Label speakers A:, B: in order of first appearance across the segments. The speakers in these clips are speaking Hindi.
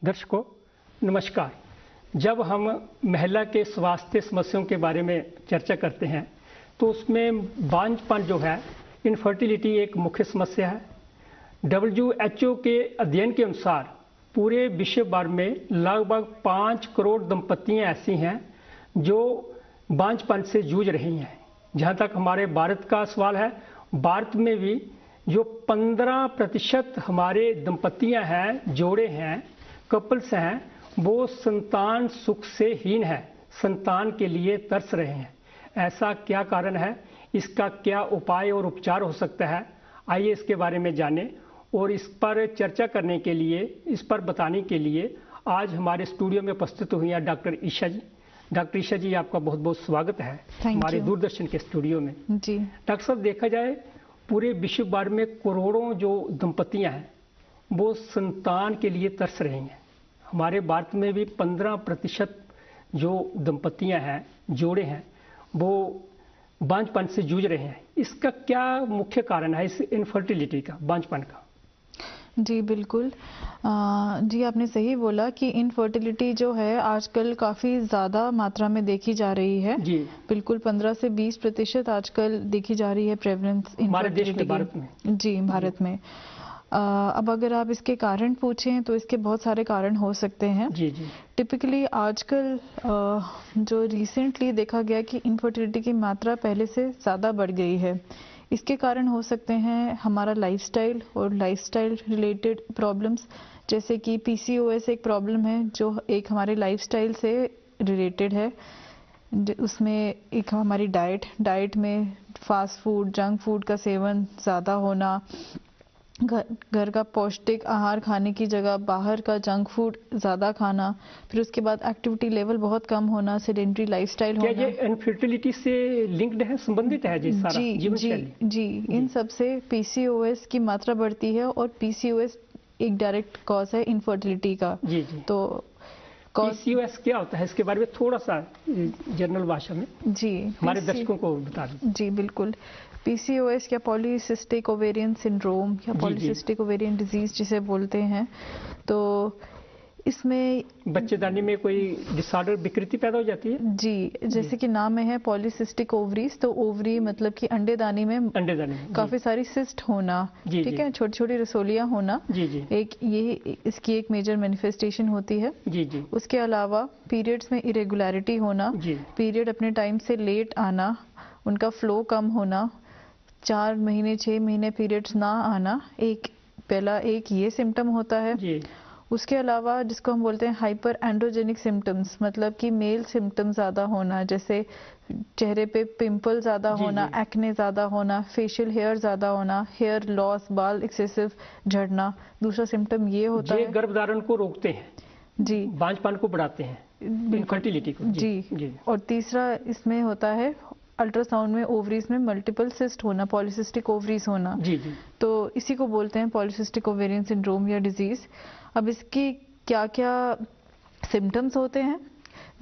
A: दर्शकों नमस्कार। जब हम महिला के स्वास्थ्य समस्याओं के बारे में चर्चा करते हैं तो उसमें बांझपन जो है, इनफर्टिलिटी एक मुख्य समस्या है। WHO के अध्ययन के अनुसार पूरे विश्व भर में लगभग 5 करोड़ दंपतियां ऐसी हैं जो बांझपन से जूझ रही हैं। जहां तक हमारे भारत का सवाल है, भारत में भी जो 15% हमारे दंपतियां हैं, जोड़े हैं, कपल्स हैं, वो संतान सुख से हीन है, संतान के लिए तरस रहे हैं। ऐसा क्या कारण है, इसका क्या उपाय और उपचार हो सकता है, आइए इसके बारे में जानें। और इस पर चर्चा करने के लिए, इस पर बताने के लिए आज हमारे स्टूडियो में उपस्थित हुई हैं डॉक्टर ईशा जी। डॉक्टर ईशा जी, आपका बहुत बहुत स्वागत है हमारे दूरदर्शन के स्टूडियो में जी। डॉक्टर साहब, देखा जाए पूरे विश्व भर में करोड़ों जो दंपतियां हैं वो संतान के लिए तरस रही हैं। हमारे भारत में भी 15% जो दंपतियां हैं, जोड़े हैं, वो बांझपन से जूझ रहे हैं। इसका क्या मुख्य कारण है, इस इनफर्टिलिटी का, बांझपन का?
B: जी बिल्कुल। जी आपने सही बोला कि इनफर्टिलिटी जो है आजकल काफ़ी ज़्यादा मात्रा में देखी जा रही है जी। बिल्कुल 15 से 20% आजकल देखी जा रही है प्रेवलेंस
A: हमारे देश में, भारत में
B: जी, भारत में। अब अगर आप इसके कारण पूछें तो इसके बहुत सारे कारण हो सकते हैं जी जी। टिपिकली आजकल जो रिसेंटली देखा गया कि इनफर्टिलिटी की मात्रा पहले से ज़्यादा बढ़ गई है। इसके कारण हो सकते हैं हमारा लाइफस्टाइल और लाइफस्टाइल रिलेटेड प्रॉब्लम्स, जैसे कि PCOS एक प्रॉब्लम है जो एक हमारे लाइफस्टाइल से रिलेटेड है। उसमें एक हमारी डाइट में फास्ट फूड, जंक फूड का सेवन ज़्यादा होना, घर का पौष्टिक आहार खाने की जगह बाहर का जंक फूड ज़्यादा खाना, फिर उसके बाद एक्टिविटी लेवल बहुत कम होना, सेडेंटरी लाइफस्टाइल होना।
A: क्या ये इनफर्टिलिटी से लिंक्ड है, संबंधित है जी सारा जीवनशैली?
B: जी, इन सब से PCOS की मात्रा बढ़ती है और PCOS एक डायरेक्ट कॉज है इनफर्टिलिटी का जी जी। तो
A: PCOS क्या होता है, इसके बारे में थोड़ा सा जनरल भाषा में जी हमारे दर्शकों को बता दें।
B: जी बिल्कुल। PCOS या पॉलीसिस्टिक ओवेरियन सिंड्रोम या पॉलीसिस्टिक ओवेरियन डिजीज जिसे बोलते हैं, तो इसमें
A: बच्चेदानी में कोई डिसऑर्डर, विकृति पैदा हो जाती है जी।
B: जैसे कि नाम में है पॉलीसिस्टिक ओवरीज, तो ओवरी मतलब कि अंडेदानी में काफी सारी सिस्ट होना, ठीक है, छोटी छोटी रसोलियां होना जी जी। एक ये इसकी एक मेजर मैनिफेस्टेशन होती है जी जी। उसके अलावा पीरियड्स में इरेगुलरिटी होना, पीरियड अपने टाइम से लेट आना, उनका फ्लो कम होना, 4 महीने 6 महीने पीरियड्स ना आना, पहला एक ये सिम्टम होता है जी। उसके अलावा जिसको हम बोलते हैं हाइपर एंड्रोजेनिक सिम्टम्स, मतलब कि मेल सिम्टम्स ज़्यादा होना, जैसे चेहरे पे पिंपल ज़्यादा होना, एक्ने ज़्यादा होना, फेशियल हेयर ज़्यादा होना, हेयर लॉस, बाल एक्सेसिव झड़ना। दूसरा सिम्टम ये होता है,
A: गर्भधारण को रोकते हैं जी, बांझपन को बढ़ाते हैं, इनफर्टिलिटी को जी।
B: और तीसरा इसमें होता है अल्ट्रासाउंड में ओवरीज में मल्टीपल सिस्ट होना, पॉलीसिस्टिक ओवरीज होना जी जी। तो इसी को बोलते हैं पॉलीसिस्टिक ओवेरियन सिंड्रोम या डिजीज। अब इसकी क्या क्या सिम्टम्स होते हैं?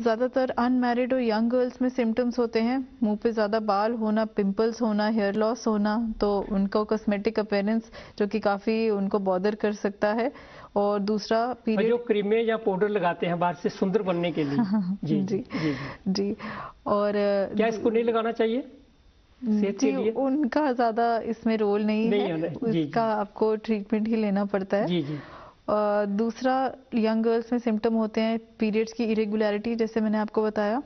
B: ज़्यादातर अनमैरिड और यंग गर्ल्स में सिम्टम्स होते हैं मुंह पे ज़्यादा बाल होना, पिंपल्स होना, हेयर लॉस होना, तो उनको कॉस्मेटिक अपीयरेंस जो कि काफ़ी उनको बॉदर कर सकता है। और दूसरा पीरियड,
A: जो क्रीमें या पाउडर लगाते हैं बाहर से सुंदर बनने के लिए जी जी जी
B: जी। और
A: क्या इसको नहीं लगाना चाहिए सेहत के लिए?
B: उनका ज़्यादा इसमें रोल नहीं है, उसका आपको ट्रीटमेंट ही लेना पड़ता है जी जी। दूसरा यंग गर्ल्स में सिम्टम होते हैं पीरियड्स की इरेगुलरिटी, जैसे मैंने आपको बताया।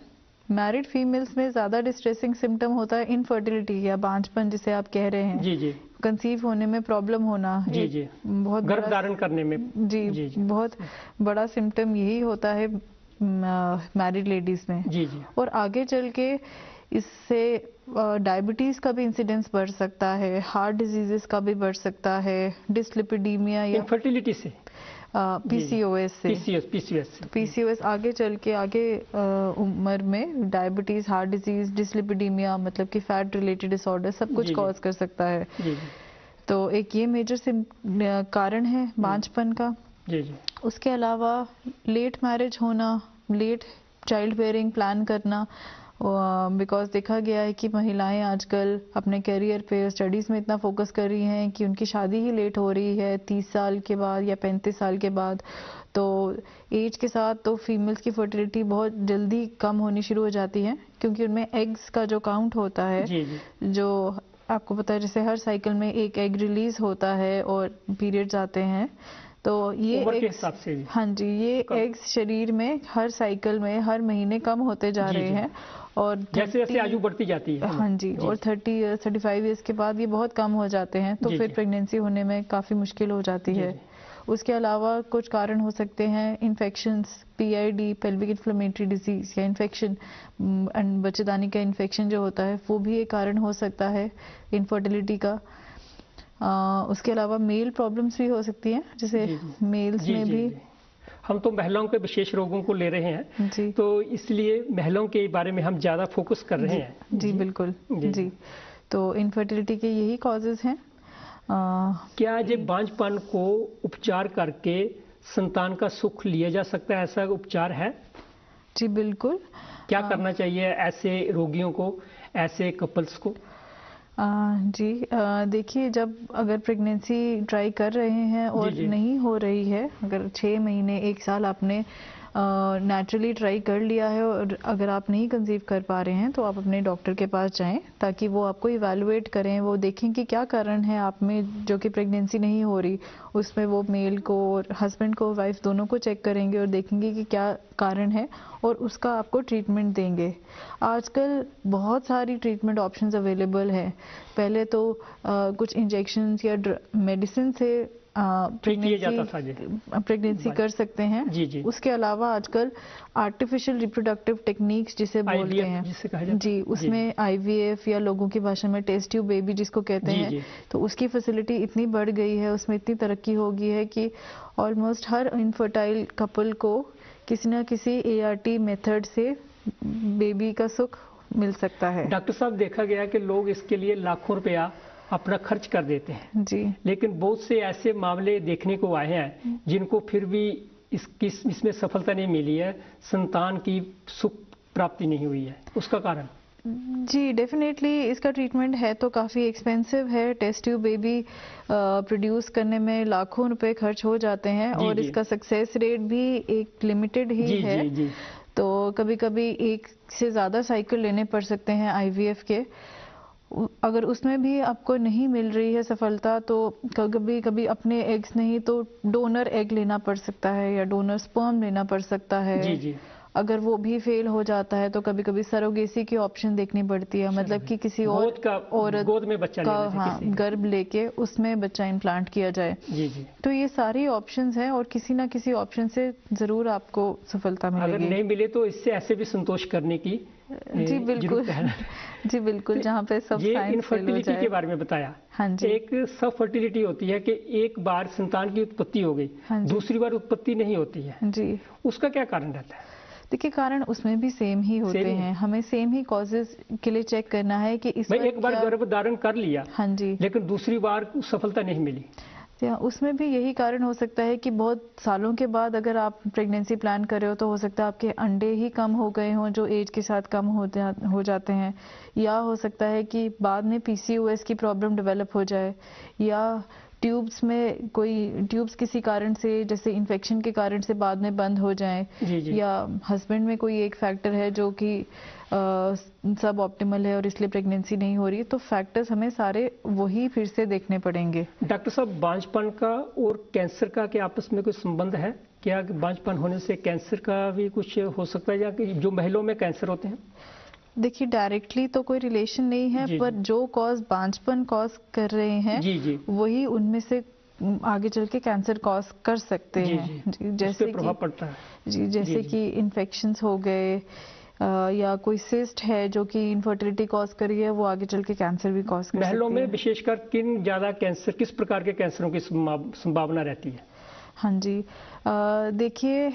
B: मैरिड फीमेल्स में ज़्यादा डिस्ट्रेसिंग सिम्टम होता है इनफर्टिलिटी या बांझपन जिसे आप कह रहे हैं जी जी। कंसीव होने में प्रॉब्लम होना जी जी, बहुत
A: गर्भधारण करने में
B: जी जी जी। बहुत बड़ा सिम्टम यही होता है मैरिड लेडीज में जी जी। और आगे चल के इससे डायबिटीज का भी इंसिडेंस बढ़ सकता है, हार्ट डिजीजेस का भी बढ़ सकता है, डिस्लिपिडीमिया या
A: इनफर्टिलिटी से
B: PCOS से PCOS आगे चल के उम्र में डायबिटीज, हार्ट डिजीज, डिस्लिपिडीमिया मतलब कि फैट रिलेटेड डिसऑर्डर सब कुछ कॉज कर सकता है जी जी। तो एक ये मेजर कारण है बांझपन का जी जी। उसके अलावा लेट मैरिज होना, लेट चाइल्ड बेयरिंग प्लान करना, बिकॉज देखा गया है कि महिलाएं आजकल अपने करियर पे, स्टडीज़ में इतना फोकस कर रही हैं कि उनकी शादी ही लेट हो रही है 30 साल के बाद या 35 साल के बाद। तो एज के साथ तो फीमेल्स की फर्टिलिटी बहुत जल्दी कम होनी शुरू हो जाती है, क्योंकि उनमें एग्स का जो काउंट होता है, जो आपको पता है जैसे हर साइकिल में एक एग रिलीज होता है और पीरियड्स आते हैं, तो ये एग्स, हाँ जी, ये एग्स शरीर में हर साइकिल में हर महीने कम होते जा रहे हैं, और
A: जैसे जैसे आयु बढ़ती जाती है,
B: हाँ जी, और 35 ईयर्स के बाद ये बहुत कम हो जाते हैं, तो फिर प्रेगनेंसी होने में काफ़ी मुश्किल हो जाती है। उसके अलावा कुछ कारण हो सकते हैं infections, PID, pelvic inflammatory disease, या इन्फेक्शन, बच्चेदानी का इन्फेक्शन जो होता है वो भी एक कारण हो सकता है इनफर्टिलिटी का। उसके अलावा मेल प्रॉब्लम्स भी हो सकती हैं, जैसे मेल्स में भी।
A: हम तो महिलाओं के विशेष रोगों को ले रहे हैं, तो इसलिए महिलाओं के बारे में हम ज़्यादा फोकस कर रहे हैं।
B: जी बिल्कुल जी। तो इनफर्टिलिटी के यही कॉजेज हैं।
A: क्या ये बांझपन को उपचार करके संतान का सुख लिया जा सकता है, ऐसा उपचार है?
B: जी बिल्कुल।
A: क्या करना चाहिए ऐसे रोगियों को, ऐसे कपल्स को?
B: जी देखिए, जब अगर प्रेगनेंसी ट्राई कर रहे हैं और नहीं हो रही है, अगर 6 महीने 1 साल आपने नेचुरली ट्राई कर लिया है और अगर आप नहीं कंसीव कर पा रहे हैं, तो आप अपने डॉक्टर के पास जाएं, ताकि वो आपको इवैल्यूएट करें, वो देखें कि क्या कारण है आप में जो कि प्रेगनेंसी नहीं हो रही। उसमें वो मेल को और हस्बैंड को, वाइफ दोनों को चेक करेंगे और देखेंगे कि क्या कारण है, और उसका आपको ट्रीटमेंट देंगे। आजकल बहुत सारी ट्रीटमेंट ऑप्शंस अवेलेबल है। पहले तो कुछ इंजेक्शंस या मेडिसिन से प्रेगनेंसी कर सकते हैं। उसके अलावा आजकल आर्टिफिशियल रिप्रोडक्टिव टेक्निक्स जिसे बोलते हैं जी, उसमें IVF या लोगों की भाषा में टेस्ट ट्यूब बेबी जिसको कहते हैं, तो उसकी फैसिलिटी इतनी बढ़ गई है, उसमें इतनी तरक्की हो गई है कि ऑलमोस्ट हर इनफर्टाइल कपल को किसी न किसी ART मेथड से बेबी का सुख मिल सकता है।
A: डॉक्टर साहब, देखा गया कि लोग इसके लिए लाखों रुपया अपना खर्च कर देते हैं
B: जी,
A: लेकिन बहुत से ऐसे मामले देखने को आए हैं जिनको फिर भी इसमें सफलता नहीं मिली है, संतान की सुख प्राप्ति नहीं हुई है। उसका कारण?
B: जी डेफिनेटली इसका ट्रीटमेंट है तो काफ़ी एक्सपेंसिव है। टेस्ट ट्यूब बेबी प्रोड्यूस करने में लाखों रुपए खर्च हो जाते हैं, और इसका सक्सेस रेट भी एक लिमिटेड ही है। तो कभी कभी 1 से ज़्यादा साइकिल लेने पड़ सकते हैं IVF के। अगर उसमें भी आपको नहीं मिल रही है सफलता, तो कभी कभी अपने एग्स नहीं तो डोनर एग लेना पड़ सकता है, या डोनर स्पर्म लेना पड़ सकता है। अगर वो भी फेल हो जाता है तो कभी कभी सरोगेसी की ऑप्शन देखनी पड़ती है, मतलब कि किसी औरत
A: गोद में बच्चा
B: का गर्भ लेके उसमें बच्चा इम्प्लांट किया जाए। तो ये सारी ऑप्शंस हैं, और किसी ना किसी ऑप्शन से जरूर आपको सफलता मिलेगी।
A: अगर नहीं मिले तो इससे ऐसे भी संतोष करने की
B: जी बिल्कुल जी बिल्कुल, जहाँ पे सब
A: ये इनफर्टिलिटी के बारे में बताया।
B: हाँ जी।
A: एक सब फर्टिलिटी होती है कि एक बार संतान की उत्पत्ति हो गई, दूसरी बार उत्पत्ति नहीं होती है
B: जी,
A: उसका क्या कारण रहता है?
B: देखिए, कारण उसमें भी सेम ही होते हैं। हमें सेम ही कॉजेज के लिए चेक करना है कि इस
A: एक बार गर्भ धारण कर लिया,
B: हाँ जी,
A: लेकिन दूसरी बार सफलता नहीं मिली,
B: उसमें भी यही कारण हो सकता है कि बहुत सालों के बाद अगर आप प्रेगनेंसी प्लान कर रहे हो, तो हो सकता है आपके अंडे ही कम हो गए हों जो एज के साथ कम हो जाते हैं, या हो सकता है कि बाद में PCOS की प्रॉब्लम डेवलप हो जाए, या ट्यूब्स में ट्यूब्स किसी कारण से, जैसे इन्फेक्शन के कारण से बाद में बंद हो जाएं, या हस्बैंड में कोई एक फैक्टर है जो कि सब ऑप्टिमल है और इसलिए प्रेगनेंसी नहीं हो रही। तो फैक्टर्स हमें सारे वही फिर से देखने पड़ेंगे।
A: डॉक्टर साहब, बांझपन का और कैंसर का क्या आपस में कोई संबंध है? क्या बांझपन होने से कैंसर का भी कुछ हो सकता है, या कि जो महिलाओं में कैंसर होते हैं?
B: देखिए, डायरेक्टली तो कोई रिलेशन नहीं है, पर जो कॉज बांझपन कॉज कर रहे हैं वही उनमें से आगे चल के कैंसर कॉज कर सकते हैं।
A: जैसे प्रभाव पड़ता है
B: जी, जैसे कि इन्फेक्शंस हो गए, या कोई सिस्ट है जो कि इनफर्टिलिटी कॉज कर रही है, वो आगे चल के कैंसर भी कॉज कर सकती है।
A: महिलाओं में विशेषकर किस प्रकार के कैंसरों की संभावना रहती है?
B: हाँ जी, देखिए,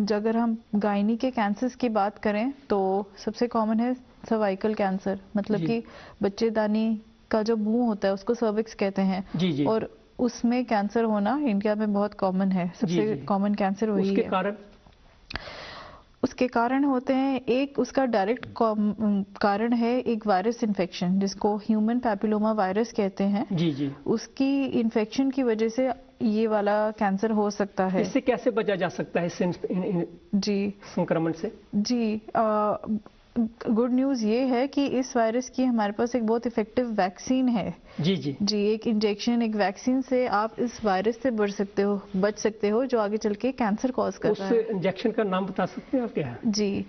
B: अगर हम गायनी के कैंसर्स की बात करें तो सबसे कॉमन है सर्वाइकल कैंसर, मतलब कि बच्चेदानी का जो मुंह होता है उसको सर्विक्स कहते हैं, और उसमें कैंसर होना इंडिया में बहुत कॉमन है। सबसे कॉमन कैंसर वही है।
A: उसके कारण
B: उसके कारण होते हैं, एक उसका डायरेक्ट कारण है एक वायरस इन्फेक्शन जिसको ह्यूमन पैपिलोमा वायरस कहते हैं।
A: जी जी।
B: उसकी इन्फेक्शन की वजह से ये वाला कैंसर हो सकता है।
A: इससे कैसे बचा जा सकता है,
B: जी
A: संक्रमण से?
B: जी, गुड न्यूज़ ये है कि इस वायरस की हमारे पास एक बहुत इफेक्टिव वैक्सीन है।
A: जी जी
B: जी, एक इंजेक्शन, एक वैक्सीन से आप इस वायरस से बच सकते हो जो आगे चल के कैंसर कॉज कर रहा है।
A: उस इंजेक्शन का नाम बता सकते हैं आप क्या है?
B: जी,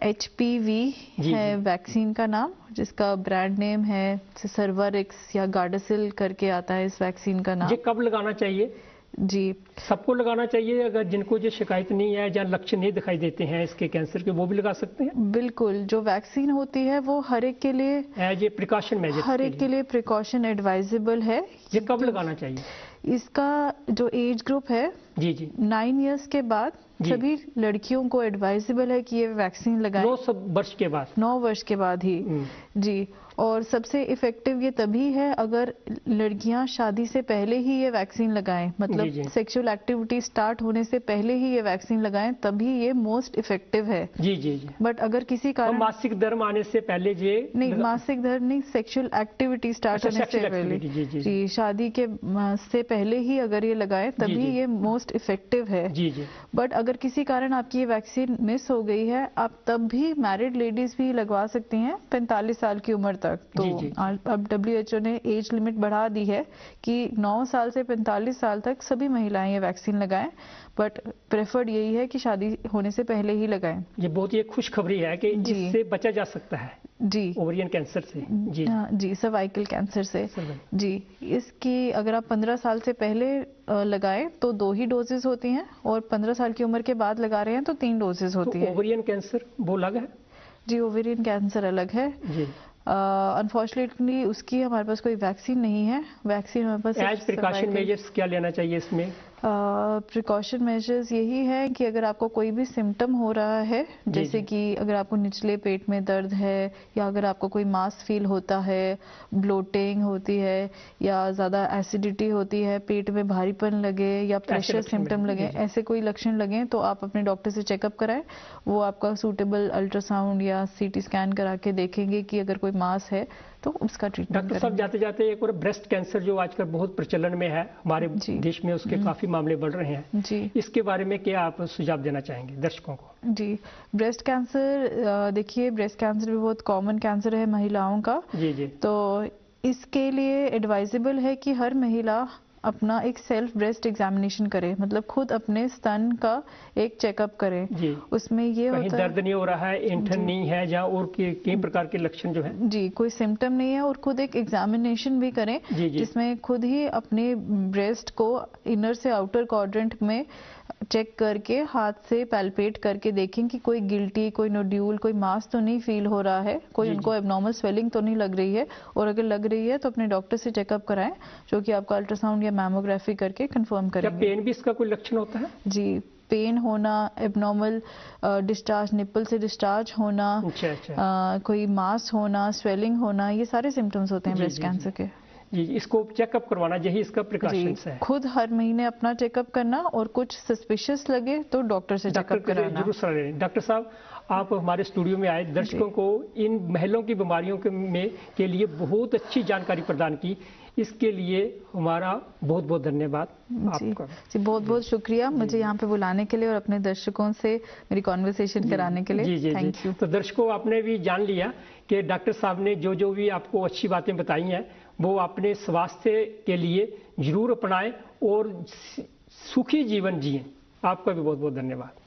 B: HPV है वैक्सीन का नाम, जिसका ब्रांड नेम है सर्वरिक्स या गार्डासिल करके आता है इस वैक्सीन का नाम।
A: ये कब लगाना चाहिए?
B: जी,
A: सबको लगाना चाहिए? अगर जिनको जो शिकायत नहीं है या लक्षण नहीं दिखाई देते हैं इसके कैंसर के, वो भी लगा सकते हैं?
B: बिल्कुल, जो वैक्सीन होती है वो हर एक के लिए
A: एज ए प्रिकॉशन मेजर,
B: हर एक के लिए प्रिकॉशन एडवाइजेबल है।
A: ये कब लगाना चाहिए?
B: इसका जो एज ग्रुप है
A: जी जी
B: 9 इयर्स के बाद सभी लड़कियों को एडवाइजेबल है कि ये वैक्सीन लगाएं।
A: 9 वर्ष के बाद?
B: 9 वर्ष के बाद ही जी। और सबसे इफेक्टिव ये तभी है अगर लड़कियां शादी से पहले ही ये वैक्सीन लगाएं, मतलब सेक्सुअल एक्टिविटी स्टार्ट होने से पहले ही ये वैक्सीन लगाएं, तभी ये मोस्ट इफेक्टिव है।
A: जी जी जी।
B: बट अगर किसी कारण
A: मासिक धर्म आने से पहले ये
B: नहीं, मासिक धर्म नहीं, सेक्सुअल एक्टिविटी स्टार्ट होने से पहले, जी, शादी के से पहले ही अगर ये लगाएं तभी ये मोस्ट इफेक्टिव है।
A: जी जी।
B: बट अगर किसी कारण आपकी ये वैक्सीन मिस हो गई है, आप तब भी मैरिड लेडीज भी लगवा सकती हैं 45 साल की उम्र तक। तो अब WHO ने एज लिमिट बढ़ा दी है कि 9 साल से 45 साल तक सभी महिलाएं ये वैक्सीन लगाएं, बट प्रेफर्ड यही है कि शादी होने से पहले ही लगाएं।
A: ये बहुत ही खुशखबरी है कि इससे बचा जा सकता है।
B: जी,
A: ओवरियन कैंसर से। जी
B: जी, सर्वाइकल कैंसर से। जी, इसकी अगर आप 15 साल से पहले लगाएं तो 2 ही डोजेस होती हैं, और 15 साल की उम्र के बाद लगा रहे हैं तो 3 डोजेस होती है।
A: ओवरियन कैंसर वो अलग है?
B: जी, ओवेरियन कैंसर अलग है।
A: जी।
B: अनफॉर्चुनेटली उसकी हमारे पास कोई वैक्सीन नहीं है। वैक्सीन हमारे पास
A: एज प्रिकॉशन मेजर्स क्या लेना चाहिए इसमें?
B: प्रिकॉशन मेजर्स यही है कि अगर आपको कोई भी सिम्टम हो रहा है, जैसे कि अगर आपको निचले पेट में दर्द है, या अगर आपको कोई मास फील होता है, ब्लोटिंग होती है, या ज़्यादा एसिडिटी होती है, पेट में भारीपन लगे या प्रेशर सिम्टम लगे, ऐसे कोई लक्षण लगे तो आप अपने डॉक्टर से चेकअप कराएं। वो आपका सूटेबल अल्ट्रासाउंड या CT स्कैन करा के देखेंगे कि अगर कोई मास है तो उसका ट्रीटमेंट।
A: डॉक्टर साहब, जाते जाते एक और ब्रेस्ट कैंसर जो आजकल बहुत प्रचलन में है हमारे देश में, उसके काफी मामले बढ़ रहे हैं
B: जी, इसके
A: बारे में क्या आप सुझाव देना चाहेंगे दर्शकों को?
B: जी, ब्रेस्ट कैंसर, देखिए ब्रेस्ट कैंसर भी बहुत कॉमन कैंसर है महिलाओं का।
A: जी जी।
B: तो इसके लिए एडवाइजेबल है कि हर महिला अपना एक सेल्फ ब्रेस्ट एग्जामिनेशन करे, मतलब खुद अपने स्तन का एक चेकअप करे।
A: जी।
B: उसमें ये
A: कहीं दर्द नहीं हो रहा है, ऐंठन नहीं है, या और कई प्रकार के लक्षण जो है,
B: जी, कोई सिम्टम नहीं है, और खुद एक एग्जामिनेशन भी करें जिसमें खुद ही अपने ब्रेस्ट को इनर से आउटर क्वाड्रेंट में चेक करके हाथ से पैल्पेट करके देखें कि कोई गिल्टी, कोई नोड्यूल, कोई मास तो नहीं फील हो रहा है, कोई उनको एबनॉर्मल स्वेलिंग तो नहीं लग रही है, और अगर लग रही है तो अपने डॉक्टर से चेकअप कराएं, जो कि आपका अल्ट्रासाउंड या मैमोग्राफी करके कंफर्म करेंगे।
A: क्या पेन भी इसका कोई लक्षण होता है?
B: जी, पेन होना, एबनॉर्मल डिस्चार्ज, निप्पल से डिस्चार्ज होना, कोई मास होना, स्वेलिंग होना, ये सारे सिम्टम्स होते हैं ब्रेस्ट कैंसर के।
A: जी, इसको चेकअप करवाना, यही इसका प्रिकॉशंस है।
B: खुद हर महीने अपना चेकअप करना, और कुछ सस्पिशियस लगे तो डॉक्टर से चेकअप कराना।
A: जरूर सलाह लें। डॉक्टर साहब, आप हमारे स्टूडियो में आए, दर्शकों को इन महिलाओं की बीमारियों के लिए बहुत अच्छी जानकारी प्रदान की, इसके लिए हमारा बहुत बहुत धन्यवाद आपका।
B: जी, बहुत बहुत शुक्रिया मुझे यहाँ पे बुलाने के लिए और अपने दर्शकों से मेरी कॉन्वर्सेशन कराने के लिए।
A: जी, थैंक यू। तो दर्शकों, आपने भी जान लिया कि डॉक्टर साहब ने जो भी आपको अच्छी बातें बताई हैं वो अपने स्वास्थ्य के लिए जरूर अपनाएं और सुखी जीवन जिएं। आपका भी बहुत बहुत धन्यवाद।